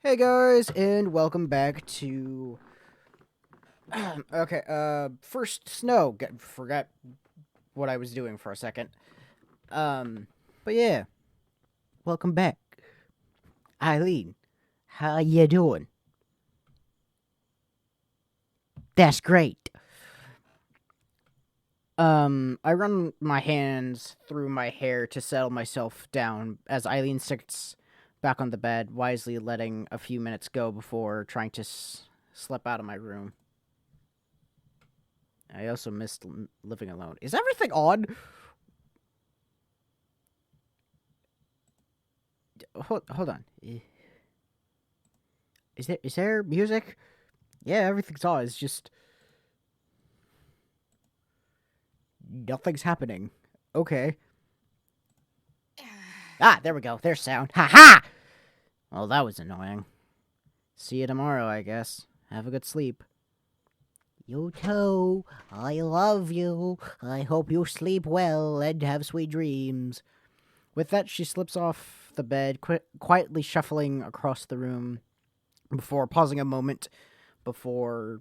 Hey guys, and welcome back to first snow. Forgot what I was doing for a second. But yeah, welcome back. Eileen, how you doing? That's great. I run my hands through my hair to settle myself down as Eileen sits back on the bed, wisely letting a few minutes go before trying to slip out of my room. I also missed living alone. Is everything on? Hold on. Is there music? Yeah, everything's on. It's just nothing's happening. Okay. Ah, there we go. There's sound. Ha ha! Well, that was annoying. See you tomorrow, I guess. Have a good sleep. You too. I love you. I hope you sleep well and have sweet dreams. With that, she slips off the bed, quietly shuffling across the room before pausing a moment before...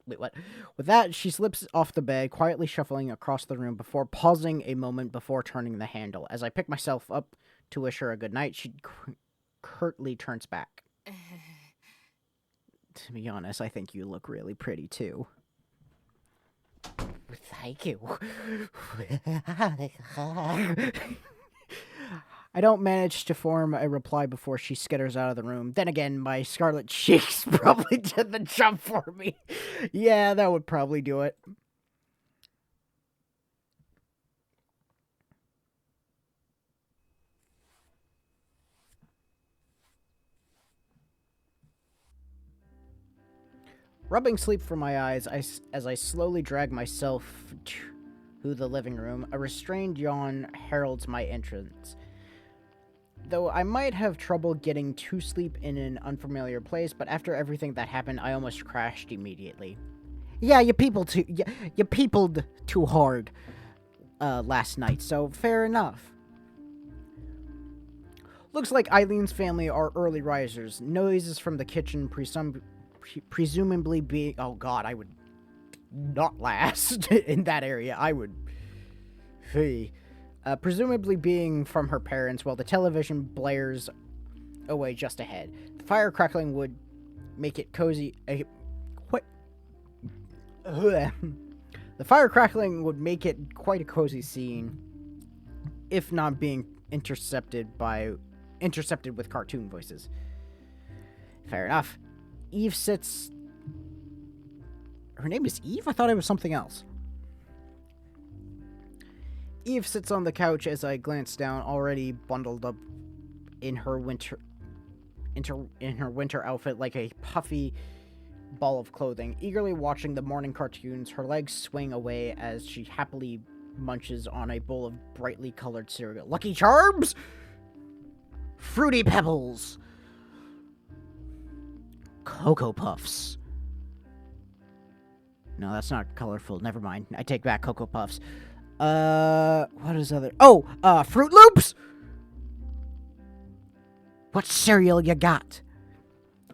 Wait, what? With that, she slips off the bed, quietly shuffling across the room before pausing a moment before turning the handle. As I pick myself up to wish her a good night, she curtly turns back. To be honest, I think you look really pretty, too. Thank you. I don't manage to form a reply before she skitters out of the room. Then again, my scarlet cheeks probably did the jump for me. Yeah, that would probably do it. Rubbing sleep from my eyes as I slowly drag myself to the living room, a restrained yawn heralds my entrance. Though I might have trouble getting to sleep in an unfamiliar place, but after everything that happened, I almost crashed immediately. Yeah, you peopled too hard last night, so fair enough. Looks like Eileen's family are early risers. Noises from the kitchen presumably being... Oh god, I would not last in that area. I would... Hey. Presumably being from her parents, while the television blares away just ahead. The fire crackling would make it cozy... what? The fire crackling would make it quite a cozy scene, if not being intercepted with cartoon voices. Fair enough. Eve sits... Her name is Eve? I thought it was something else. Eve sits on the couch as I glance down, already bundled up in her winter outfit like a puffy ball of clothing, eagerly watching the morning cartoons. Her legs swing away as she happily munches on a bowl of brightly colored cereal. Lucky Charms? Fruity Pebbles? Cocoa Puffs. No, that's not colorful. Never mind. I take back Cocoa Puffs. What is other... Oh, Fruit Loops? What cereal you got?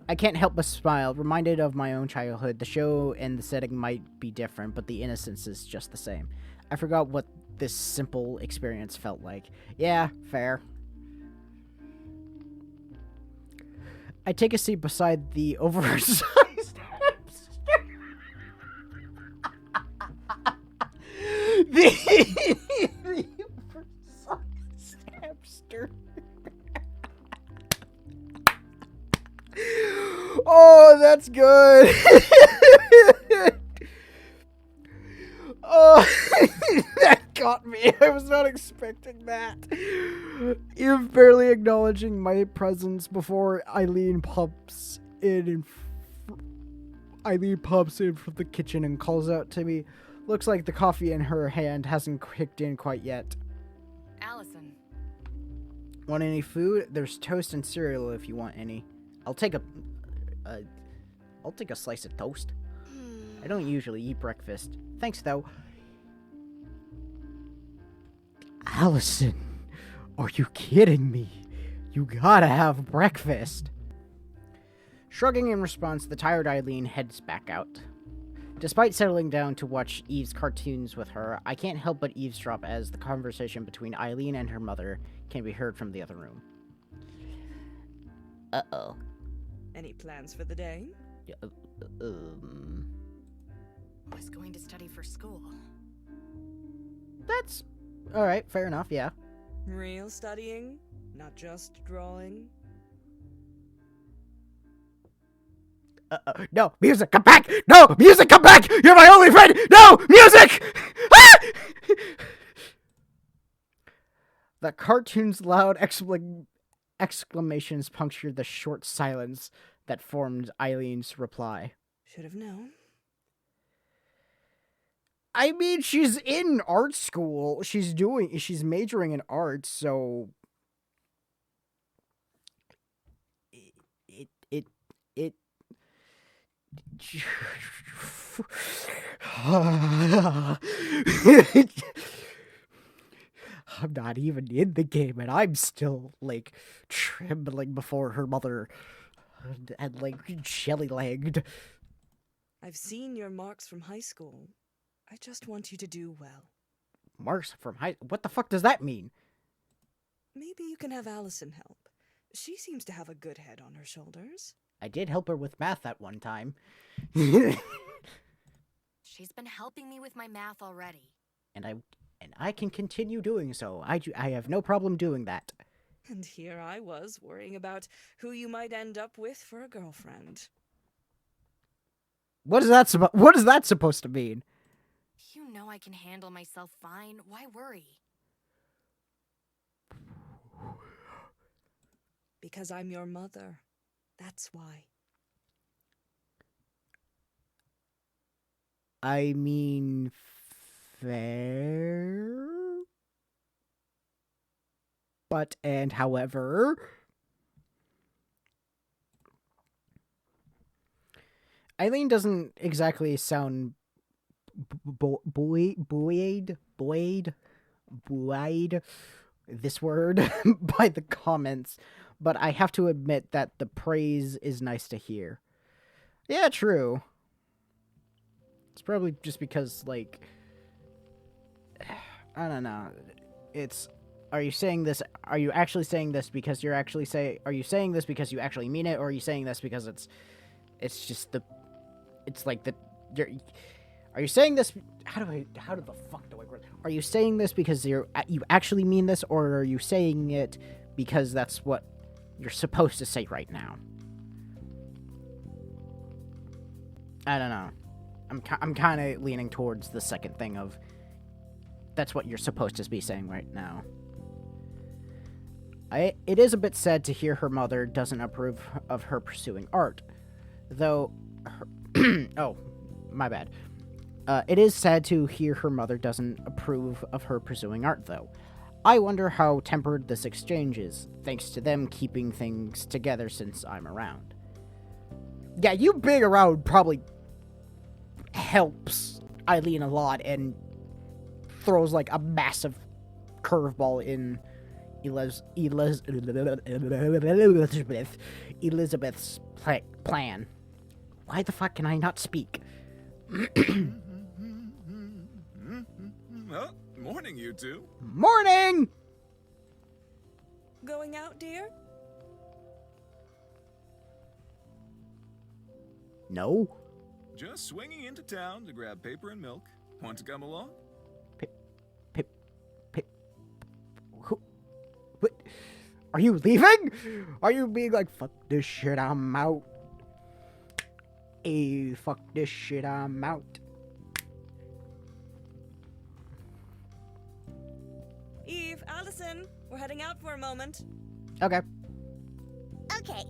I can't help but smile, reminded of my own childhood. The show and the setting might be different, but the innocence is just the same. I forgot what this simple experience felt like. Yeah, fair. I take a seat beside the oversized hamster. The oversized hamster. Oh, that's good. Oh, that got me. I was not expecting that. Eve barely acknowledging my presence before Eileen pops in from the kitchen and calls out to me. Looks like the coffee in her hand hasn't kicked in quite yet. Allison. Want any food? There's toast and cereal if you want any. I'll take a slice of toast. I don't usually eat breakfast. Thanks, though. Allison, are you kidding me? You gotta have breakfast. Shrugging in response, the tired Eileen heads back out. Despite settling down to watch Eve's cartoons with her, I can't help but eavesdrop as the conversation between Eileen and her mother can be heard from the other room. Uh-oh. Any plans for the day? Was going to study for school. That's... alright, fair enough, yeah. Real studying? Not just drawing? No, music, come back! No, music, come back! You're my only friend! No, music! Ah! The cartoon's loud exclamations punctured the short silence that formed Eileen's reply. Should have known. I mean, she's in art school. She's majoring in art, so... It I'm not even in the game, and I'm still, like, trembling before her mother and like, jelly-legged. I've seen your marks from high school. I just want you to do well. Marks from high... What the fuck does that mean? Maybe you can have Allison help. She seems to have a good head on her shoulders. I did help her with math that one time. She's been helping me with my math already. And I can continue doing so. I have no problem doing that. And here I was, worrying about who you might end up with for a girlfriend. What is that supposed to mean? You know I can handle myself fine. Why worry? Because I'm your mother. That's why. I mean, fair? But, and however... Eileen doesn't exactly sound buoyed, this word, by the comments, but I have to admit that the praise is nice to hear. Yeah, true. It's probably just because, like, I don't know, it's... Are you saying this? Are you actually saying this because you're actually are you saying this because you actually mean it, or are you saying this because it's just the, it's like the, are you saying this? How the fuck do I word? Are you saying this because you actually mean this, or are you saying it because that's what you're supposed to say right now? I don't know. I'm kind of leaning towards the second thing of that's what you're supposed to be saying right now. It is a bit sad to hear her mother doesn't approve of her pursuing art. Though... oh, my bad. It is sad to hear her mother doesn't approve of her pursuing art, though. I wonder how tempered this exchange is, thanks to them keeping things together since I'm around. Yeah, you being around probably helps Eileen a lot and throws, like, a massive curveball in... Elizabeth's plan. Why the fuck can I not speak? Well, morning, you two. Morning! Going out, dear? No. Just swinging into town to grab paper and milk. Want to come along? What? Are you leaving? Are you being like, fuck this shit, I'm out? Hey, fuck this shit, I'm out. Eve, Allison, we're heading out for a moment. Okay. Okay.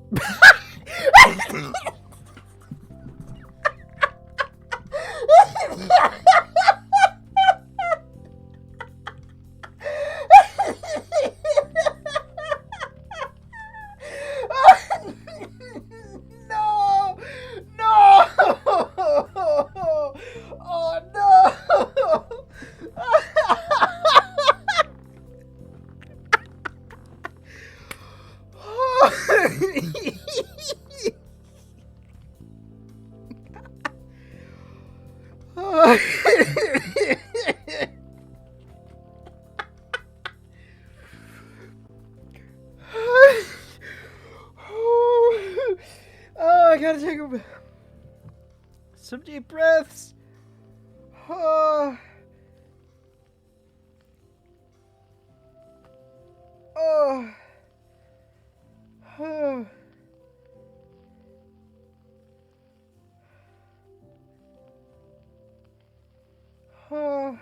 Oh, I gotta take some deep breaths. Oh. Oh. Oh. Oh.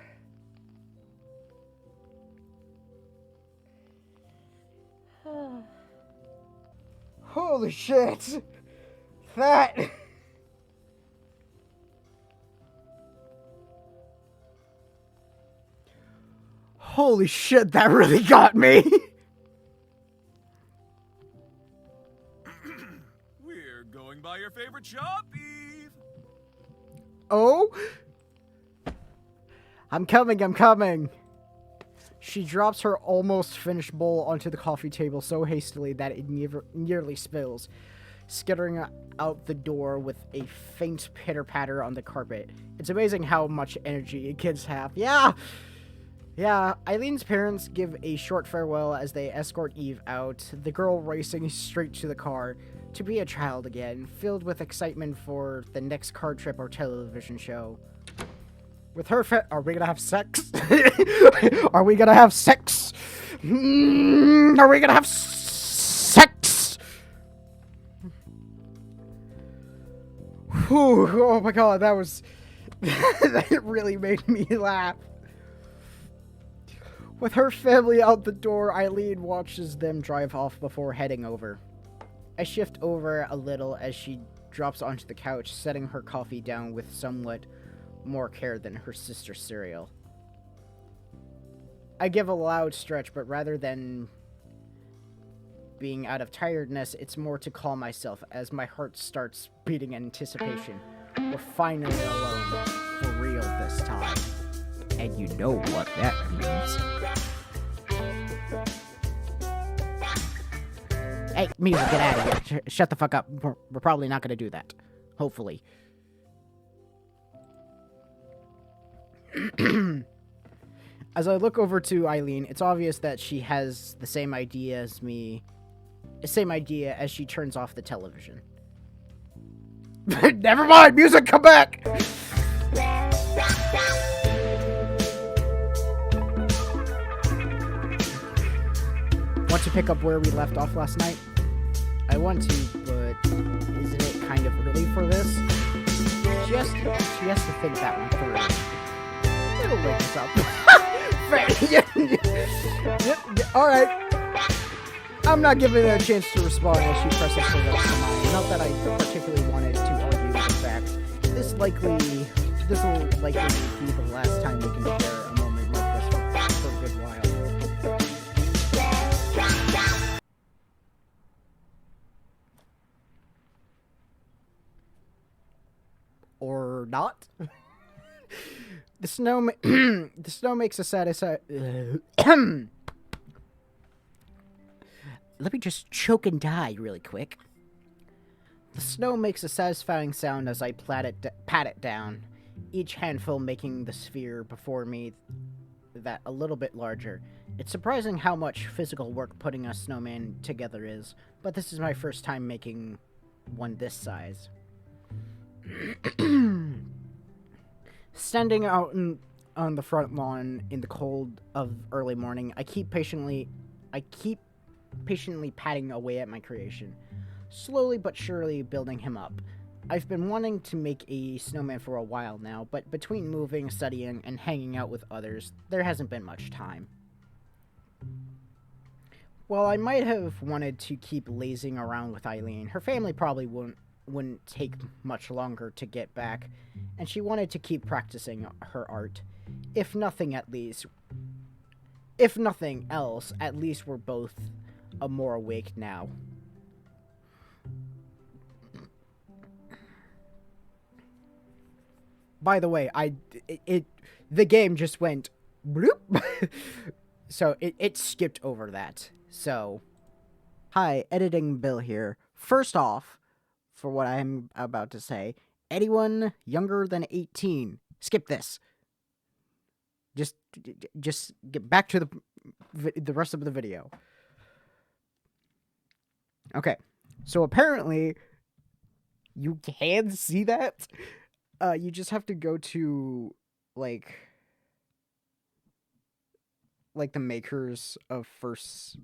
Holy shit! That... Holy shit, that really got me! We're going by your favorite shop, Eve. Oh? I'm coming. She drops her almost finished bowl onto the coffee table so hastily that it nearly spills, skittering out the door with a faint pitter-patter on the carpet. It's amazing how much energy kids have. Yeah, Eileen's parents give a short farewell as they escort Eve out, the girl racing straight to the car, to be a child again, filled with excitement for the next car trip or television show. With her are we gonna have sex? Are we gonna have sex? Are we gonna have sex? Whew, oh my god, that was... that really made me laugh. With her family out the door, Eileen watches them drive off before heading over. I shift over a little as she drops onto the couch, setting her coffee down with somewhat more care than her sister's cereal. I give a loud stretch, but rather than being out of tiredness, it's more to calm myself as my heart starts beating in anticipation. We're finally alone, for real this time. And you know what that means. Hey, music, get out of here. Shut the fuck up. We're probably not gonna do that. Hopefully. As I look over to Eileen, it's obvious that she has the same idea as me. The same idea as she turns off the television. Never mind! Music, come back! Want to pick up where we left off last night? I want to, but isn't it kind of early for this? She has to think that one through. It'll wake us up. Alright. I'm not giving it a chance to respond as she presses her lips to mine. Not that I particularly wanted to argue the fact. This will likely be the last time we can share a moment like this for a good while. Or not? The snow makes a Let me just choke and die really quick. The snow makes a satisfying sound as I pat it down, each handful making the sphere before me that a little bit larger. It's surprising how much physical work putting a snowman together is, but this is my first time making one this size. Standing out on the front lawn in the cold of early morning, I keep patiently patting away at my creation, slowly but surely building him up. I've been wanting to make a snowman for a while now, but between moving, studying, and hanging out with others, there hasn't been much time. While I might have wanted to keep lazing around with Eileen, her family probably wouldn't take much longer to get back, and she wanted to keep practicing her art. If nothing else, at least we're both more awake now. By the way, the game just went bloop. So it skipped over that. So Hi, editing Bill here. First off, for what I'm about to say, anyone younger than 18, skip this. Just get back to the rest of the video. Okay, so apparently you can see that. You just have to go to like the makers of First,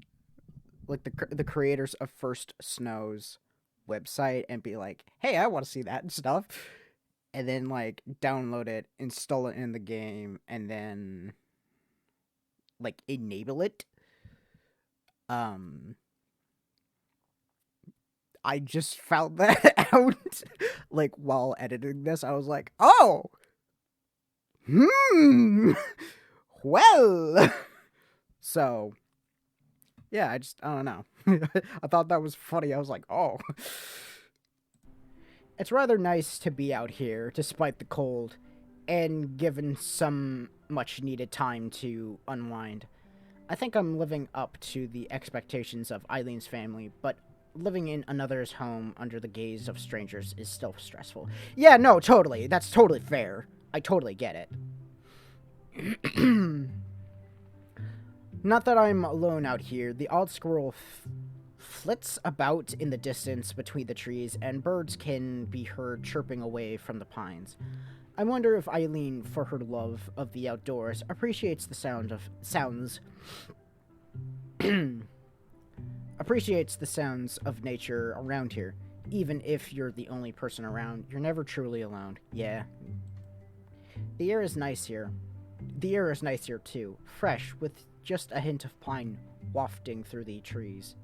like the creators of First Snow's website and be like, "Hey, I want to see that and stuff." And then like download it, install it in the game, and then like enable it. I just found that out like while editing this. I was like, "Oh. Well." So, yeah, I don't know. I thought that was funny. I was like, "Oh." It's rather nice to be out here despite the cold and given some much needed time to unwind. I think I'm living up to the expectations of Eileen's family, but living in another's home under the gaze of strangers is still stressful. Yeah, no, totally. That's totally fair. I totally get it. Not that I'm alone out here. The odd squirrel flits about in the distance between the trees, and birds can be heard chirping away from the pines. I wonder if Eileen, for her love of the outdoors, appreciates the sounds appreciates the sounds of nature around here. Even if you're the only person around, you're never truly alone. Yeah. The air is nice here. The air is nice here too, fresh with just a hint of pine wafting from the trees.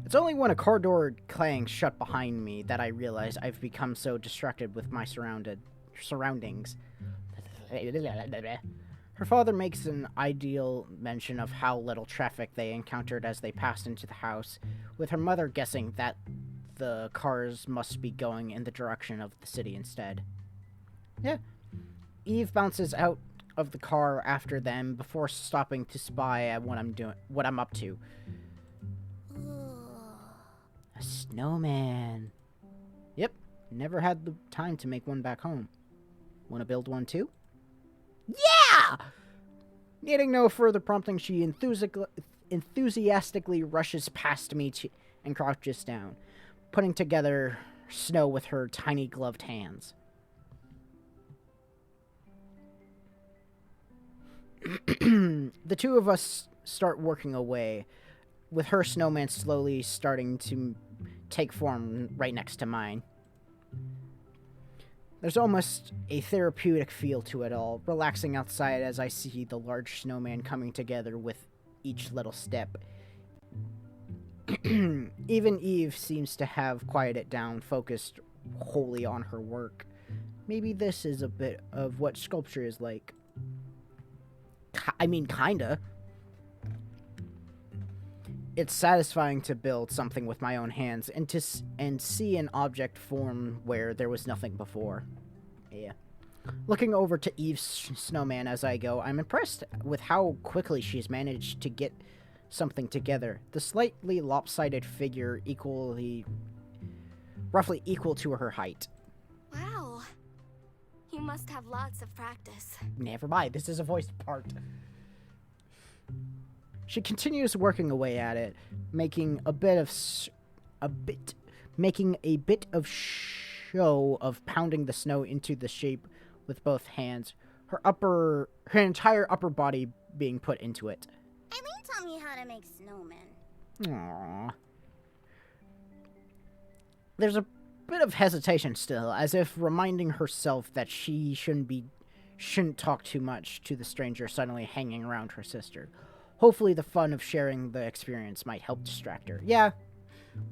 It's only when a car door clangs shut behind me that I realize I've become so distracted with my surroundings. Her father makes an ideal mention of how little traffic they encountered as they passed into the house, with her mother guessing that the cars must be going in the direction of the city instead. Yeah. Eve bounces out of the car after them before stopping to spy at what I'm up to. A snowman. Yep, never had the time to make one back home. Want to build one too? Yeah! Needing no further prompting, she enthusiastically rushes past me and crouches down, putting together snow with her tiny gloved hands. The two of us start working away, with her snowman slowly starting to take form right next to mine. There's almost a therapeutic feel to it all, relaxing outside as I see the large snowman coming together with each little step. Even Eve seems to have quieted down, focused wholly on her work. Maybe this is a bit of what sculpture is like. I mean, kinda. It's satisfying to build something with my own hands and see an object form where there was nothing before. Yeah. Looking over to Eve's snowman as I go, I'm impressed with how quickly she's managed to get something together. The slightly lopsided figure roughly equal to her height. Wow. You must have lots of practice. Never mind, this is a voiced part. She continues working away at it, making a bit of show of pounding the snow into the shape with both hands, her entire upper body being put into it. Eileen taught me how to make snowmen. Aww. There's a bit of hesitation still, as if reminding herself that she shouldn't talk too much to the stranger suddenly hanging around her sister. Hopefully the fun of sharing the experience might help distract her. Yeah,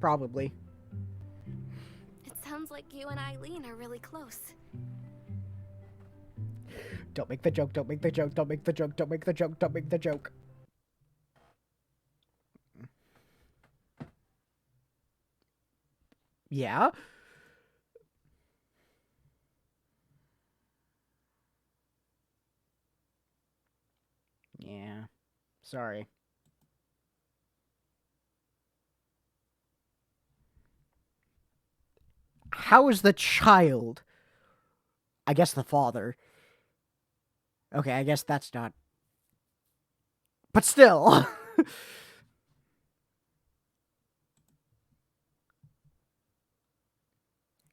probably. It sounds like you and Eileen are really close. Don't make the joke, don't make the joke, don't make the joke, don't make the joke, don't make the joke. Yeah? Yeah. Sorry. How is the child? I guess the father. Okay, I guess that's not... But still.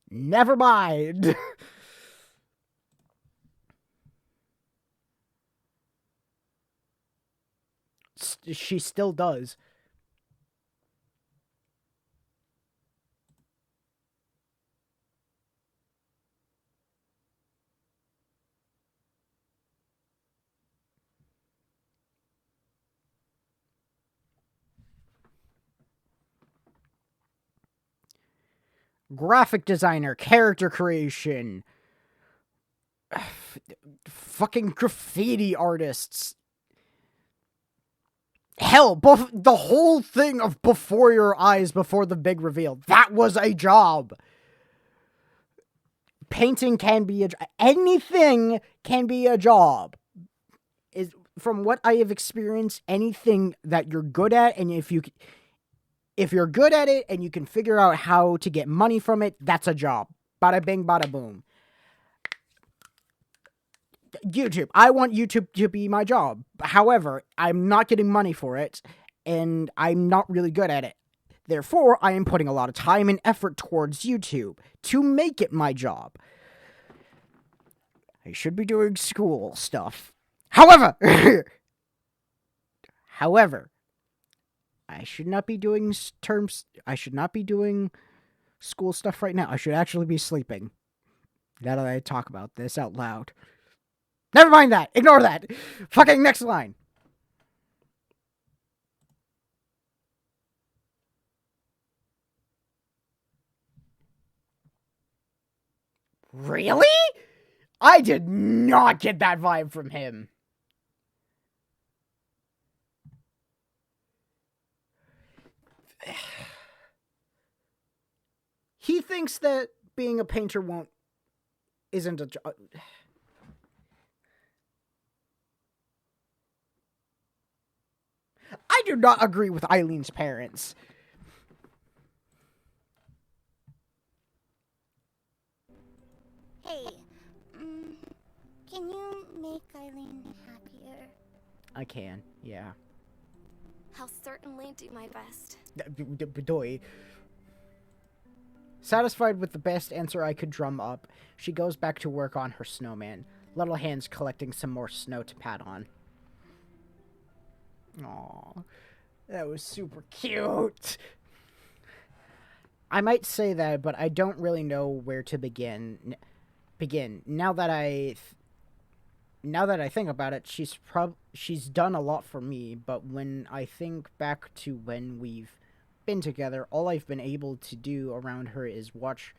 Never mind. She still does. Graphic designer, character creation, fucking graffiti artists. Hell, the whole thing of Before Your Eyes, Before the Big Reveal, that was a job. Painting can be anything can be a job. From what I have experienced, anything that you're good at, and if you're good at it and you can figure out how to get money from it, that's a job. Bada bing, bada boom. YouTube. I want YouTube to be my job. However, I'm not getting money for it, and I'm not really good at it. Therefore, I am putting a lot of time and effort towards YouTube to make it my job. I should be doing school stuff. However, I should not be doing I should not be doing school stuff right now. I should actually be sleeping. Now that I talk about this out loud. Never mind that. Ignore that. Fucking next line. Really? I did not get that vibe from him. He thinks that being a painter isn't a job. I do not agree with Eileen's parents. Hey, can you make Eileen happier? I can, yeah. I'll certainly do my best. Doy. Satisfied with the best answer I could drum up, she goes back to work on her snowman, little hands collecting some more snow to pat on. Aww, that was super cute. I might say that, but I don't really know where to begin. Now that I think about it, she's done a lot for me, but when I think back to when we've been together, all I've been able to do around her is watch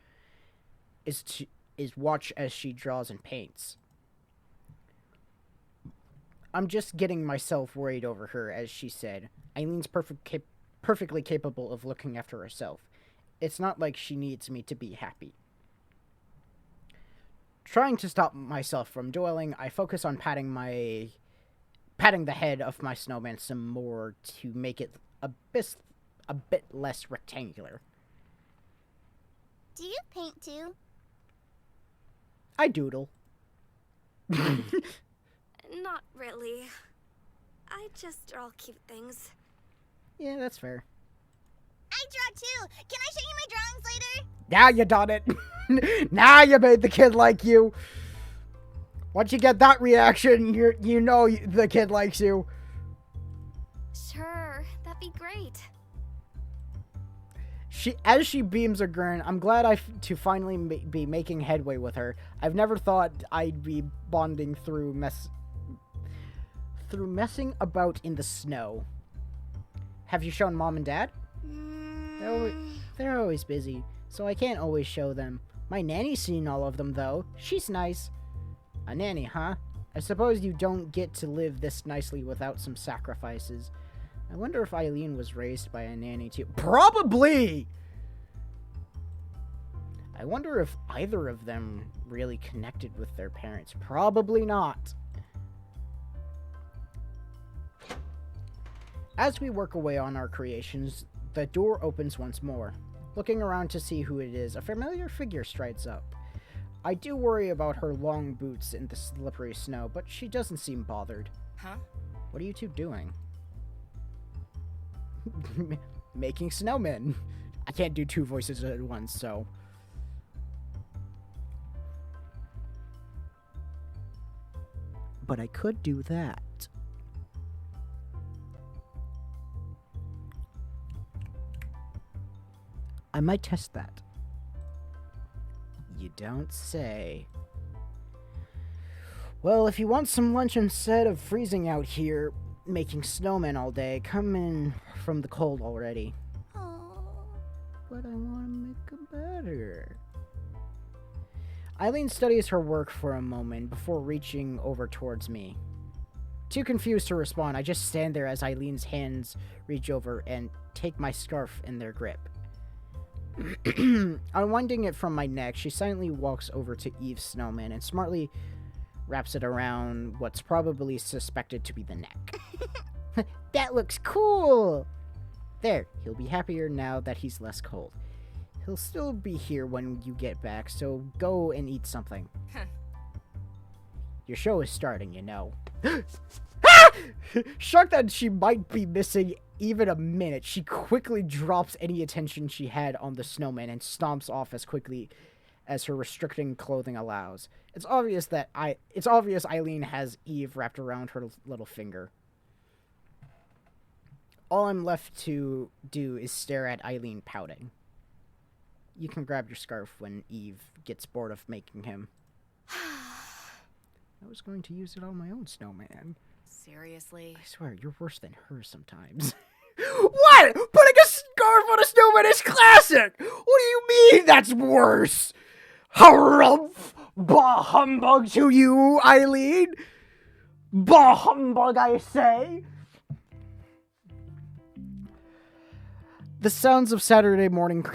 as she draws and paints. I'm just getting myself worried over her, as she said. Eileen's perfectly capable of looking after herself. It's not like she needs me to be happy. Trying to stop myself from dwelling, I focus on patting the head of my snowman some more to make it a bit less rectangular. Do you paint too? I doodle. Not really. I just draw cute things. Yeah, that's fair. I draw too. Can I show you my drawings later? Now you done it. Now you made the kid like you. Once you get that reaction, you know the kid likes you. Sure, that'd be great. As she beams a grin, I'm glad to finally be making headway with her. I've never thought I'd be bonding through messing about in the snow. Have you shown Mom and Dad? They're always busy, so I can't always show them. My nanny's seen all of them, though. She's nice. A nanny, huh? I suppose you don't get to live this nicely without some sacrifices. I wonder if Eileen was raised by a nanny, too. Probably! I wonder if either of them really connected with their parents. Probably not. As we work away on our creations, the door opens once more. Looking around to see who it is, a familiar figure strides up. I do worry about her long boots in the slippery snow, but she doesn't seem bothered. Huh? What are you two doing? Making snowmen. I can't do two voices at once, so... But I could do that. I might test that. You don't say. Well, if you want some lunch instead of freezing out here, making snowmen all day, come in from the cold already. Oh. But I want to make them better. Eileen studies her work for a moment before reaching over towards me. Too confused to respond, I just stand there as Eileen's hands reach over and take my scarf in their grip. Unwinding it from my neck, she silently walks over to Eve's snowman and smartly wraps it around what's probably suspected to be the neck. That looks cool! There, he'll be happier now that he's less cold. He'll still be here when you get back, so go and eat something. Your show is starting, you know. Shocked that she might be missing even a minute, she quickly drops any attention she had on the snowman and stomps off as quickly as her restricting clothing allows. It's obvious Eileen has Eve wrapped around her little finger. All I'm left to do is stare at Eileen pouting. You can grab your scarf when Eve gets bored of making him. I was going to use it on my own snowman. Seriously? I swear, you're worse than her sometimes. What? Putting a scarf on a snowman is classic! What do you mean that's worse? Harumph! Bah humbug to you, Eileen! Bah humbug, I say! The sounds of Saturday morning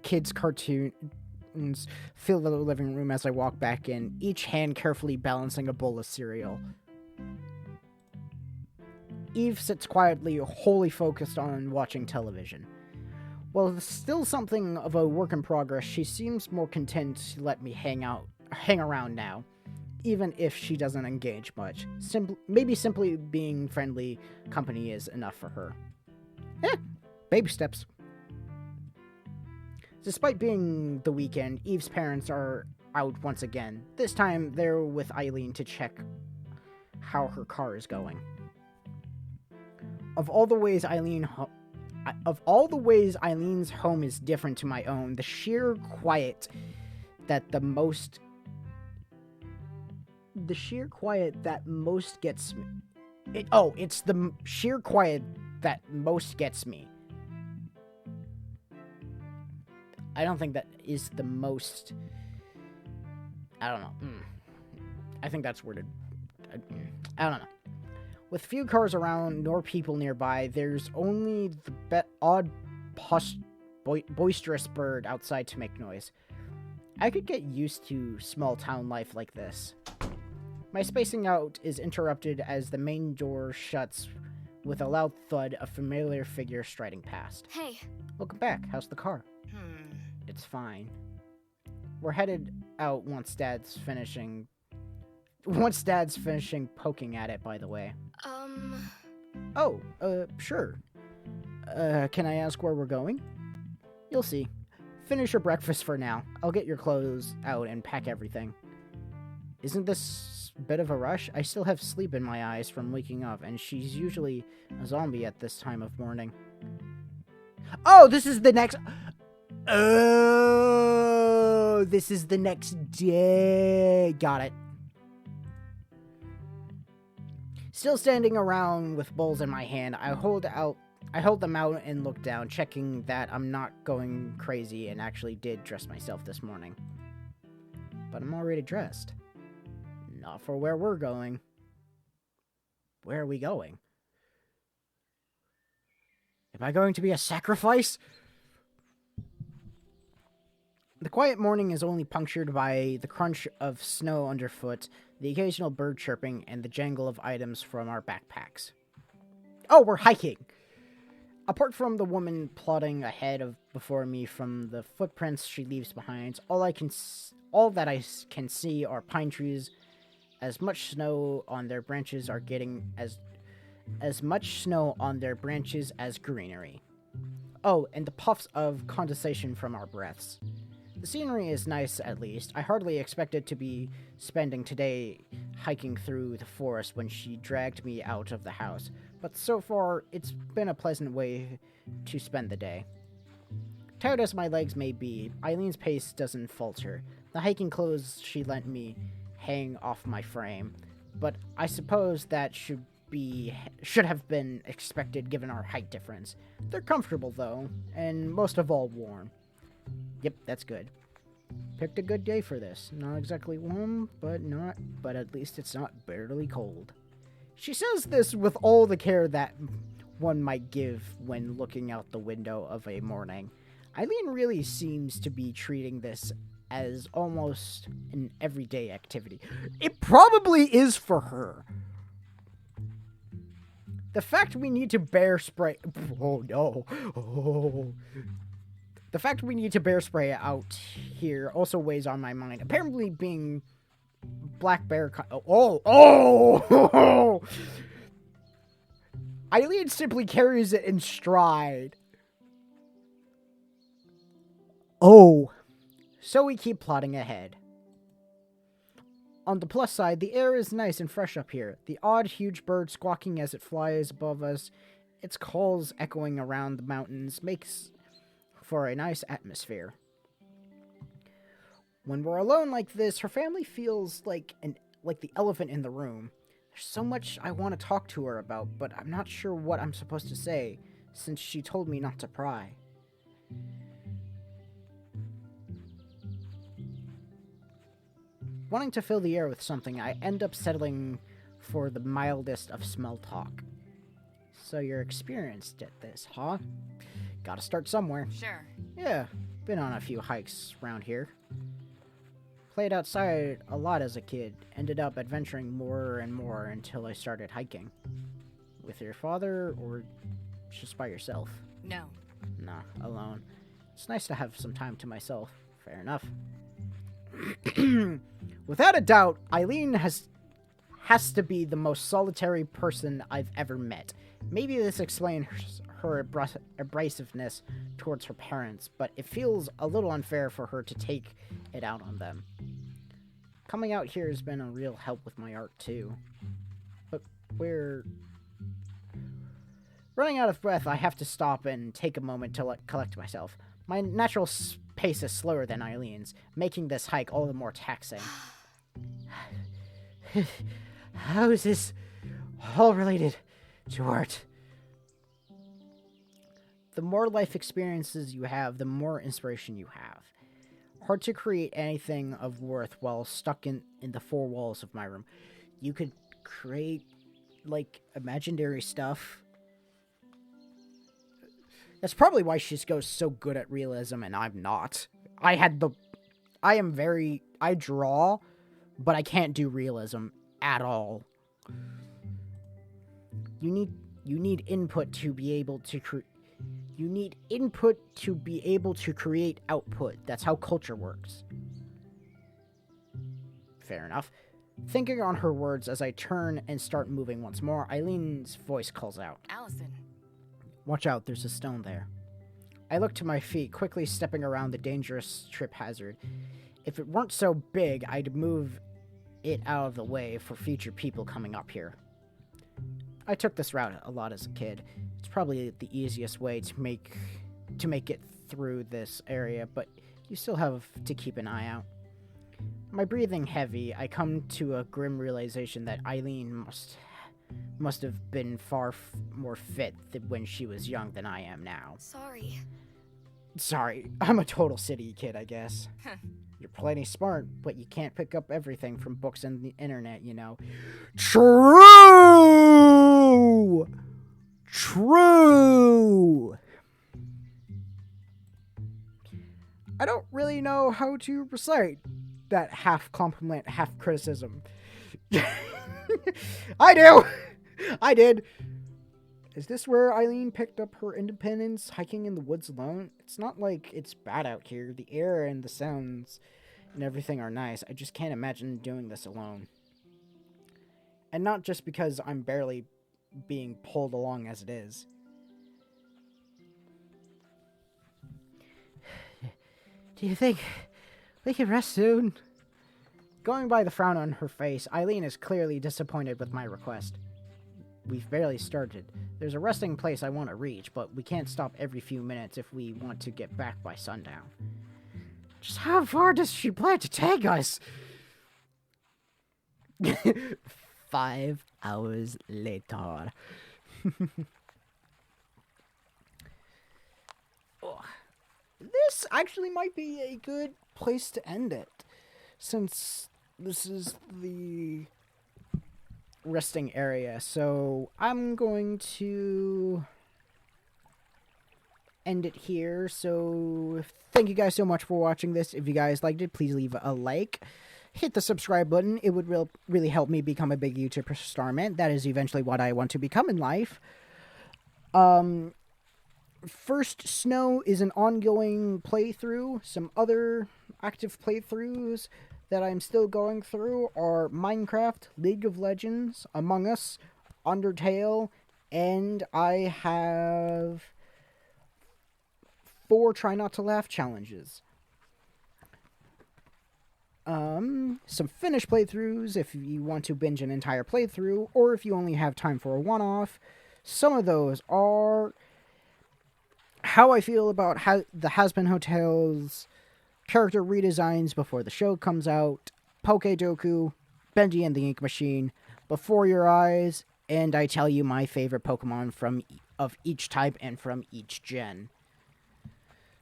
kids' cartoons fill the living room as I walk back in, each hand carefully balancing a bowl of cereal. Eve sits quietly, wholly focused on watching television. While it's still something of a work in progress, she seems more content to let me hang around now, even if she doesn't engage much. Maybe simply being friendly company is enough for her. Baby steps. Despite being the weekend, Eve's parents are out once again. This time, they're with Eileen to check how her car is going. Of all the ways Eileen's home is different to my own, the sheer quiet that most gets me. It's the sheer quiet that most gets me. I don't think that is the most. I don't know. I think that's worded. I don't know. With few cars around nor people nearby, there's only the odd boisterous bird outside to make noise. I could get used to small town life like this. My spacing out is interrupted as the main door shuts with a loud thud, a familiar figure striding past. Hey. Welcome back. How's the car? It's fine. We're headed out once Dad's finishing poking at it, by the way. Oh, sure. Can I ask where we're going? You'll see. Finish your breakfast for now. I'll get your clothes out and pack everything. Isn't this a bit of a rush? I still have sleep in my eyes from waking up, and she's usually a zombie at this time of morning. Oh, this is the next... Oh, this is the next day. Got it. Still standing around with bowls in my hand, I hold them out and look down, checking that I'm not going crazy and actually did dress myself this morning. But I'm already dressed. Not for where we're going. Where are we going? Am I going to be a sacrifice? The quiet morning is only punctured by the crunch of snow underfoot, the occasional bird chirping, and the jangle of items from our backpacks. Oh, we're hiking! Apart from the woman plodding before me from the footprints she leaves behind, all that I can see are pine trees. As much snow on their branches are getting as much snow on their branches as greenery. Oh, and the puffs of condensation from our breaths. The scenery is nice, at least. I hardly expected to be spending today hiking through the forest when she dragged me out of the house, but so far, it's been a pleasant way to spend the day. Tired as my legs may be, Eileen's pace doesn't falter. The hiking clothes she lent me hang off my frame, but I suppose that should have been expected given our height difference. They're comfortable, though, and most of all warm. Yep, that's good. Picked a good day for this. Not exactly warm, but at least it's not bitterly cold. She says this with all the care that one might give when looking out the window of a morning. Eileen really seems to be treating this as almost an everyday activity. It probably is for her. The fact we need to bear spray... Oh, no. Oh. The fact we need to bear spray out here also weighs on my mind. Apparently being black bear... Oh! Eileen simply carries it in stride. Oh. So we keep plodding ahead. On the plus side, the air is nice and fresh up here. The odd, huge bird squawking as it flies above us, its calls echoing around the mountains, makes for a nice atmosphere. When we're alone like this, her family feels like the elephant in the room. There's so much I want to talk to her about, but I'm not sure what I'm supposed to say, since she told me not to pry. Wanting to fill the air with something, I end up settling for the mildest of small talk. So you're experienced at this, huh? Gotta start somewhere. Sure. Yeah, been on a few hikes around here. Played outside a lot as a kid. Ended up adventuring more and more until I started hiking. With your father, or just by yourself? No. Nah, alone. It's nice to have some time to myself. Fair enough. Without a doubt, Eileen has to be the most solitary person I've ever met. Maybe this explains her abrasiveness towards her parents, but it feels a little unfair for her to take it out on them. Coming out here has been a real help with my art, too. But we're running out of breath. I have to stop and take a moment to collect myself. My natural pace is slower than Eileen's, making this hike all the more taxing. How is this all related to art? The more life experiences you have, the more inspiration you have. Hard to create anything of worth while stuck in the four walls of my room. You could create, imaginary stuff. That's probably why she goes so good at realism and I'm not. I draw, but I can't do realism at all. You need input to be able to create output. That's how culture works. Fair enough. Thinking on her words as I turn and start moving once more, Eileen's voice calls out. Allison. Watch out, there's a stone there. I look to my feet, quickly stepping around the dangerous trip hazard. If it weren't so big, I'd move it out of the way for future people coming up here. I took this route a lot as a kid. It's probably the easiest way to make it through this area, but you still have to keep an eye out. My breathing heavy, I come to a grim realization that Eileen must have been far more fit when she was young than I am now. Sorry, I'm a total city kid, I guess. You're plenty smart, but you can't pick up everything from books and the internet, you know. True! I don't really know how to recite that half compliment, half criticism. I do! I did. Is this where Eileen picked up her independence, hiking in the woods alone? It's not like it's bad out here. The air and the sounds and everything are nice. I just can't imagine doing this alone. And not just because I'm barely being pulled along as it is. Do you think we can rest soon? Going by the frown on her face, Eileen is clearly disappointed with my request. We've barely started. There's a resting place I want to reach, but we can't stop every few minutes if we want to get back by sundown. Just how far does she plan to take us? 5 hours later. Oh, this actually might be a good place to end it, since this is the resting area. So I'm going to end it here. So thank you guys so much for watching this. If you guys liked it, please leave a like. Hit the subscribe button. It would really help me become a big YouTuber star, man. That is eventually what I want to become in life. First Snow is an ongoing playthrough. Some other active playthroughs that I'm still going through are Minecraft, League of Legends, Among Us, Undertale, and I have 4 Try Not to Laugh challenges. Some finished playthroughs if you want to binge an entire playthrough, or if you only have time for a one-off. Some of those are how I feel about the Has-Been Hotel's character redesigns before the show comes out, Pokedoku, Benji and the Ink Machine, Before Your Eyes, and I tell you my favorite Pokemon of each type and from each gen.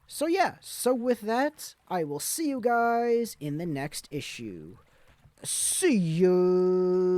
So yeah, so with that, I will see you guys in the next issue. See you!